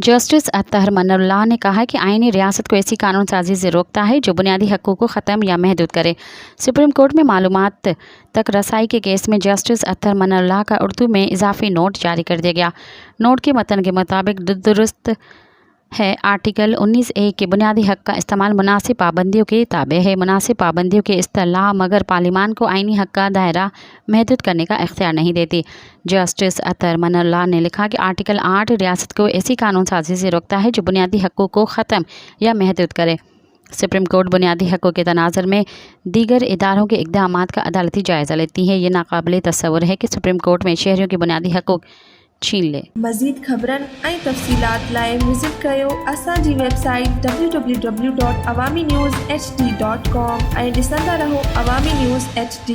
Justice अत्तहर मनरुल्लाह ने कहा कि आईनी रियासत को ऐसी कानून साजी से रोकता है जो बुनियादी हकूक़ को ख़त्म या महदूद करे। सुप्रीम कोर्ट में मालूमात तक रसाई के केस में जस्टिस अत्तहर मनरुल्लाह का उर्दू में इजाफी नोट जारी कर दिया गया। नोट के मतन के मुताबिक दुरुस्त है आर्टिकल 19A के बुनियादी हक़ का इस्तेमाल मुनासिब पाबंदियों के ताबे है। मुनासिब पाबंदियों के इस्तेलाह मगर पार्लिमान को आईनी हक़ का दायरा महदूद करने का इख्तियार नहीं देती। जस्टिस अत्तहर मनरुल्लाह ने लिखा कि आर्टिकल 8 रियासत को ऐसी कानून साजी से रोकता है जो बुनियादी हक़ों को ख़त्म या महदूद करे। सुप्रीम कोर्ट बुनियादी हक़ों के तनाज़ुर में दीगर इदारों के इक़दामात का अदालती जायज़ा लेती है। ये नाकाबिले तस्सुर है कि सुप्रीम कोर्ट में शहरियों के बुनियादी हक़ूक़ छीन ले। मज़ीद ख़बरनि ऐं तफ़सीलात लाइ विज़िट कयो असांजी वेबसाइट www.awamiNewsHD.com ऐं ॾिसंदा रहो अवामी न्यूज़ HD।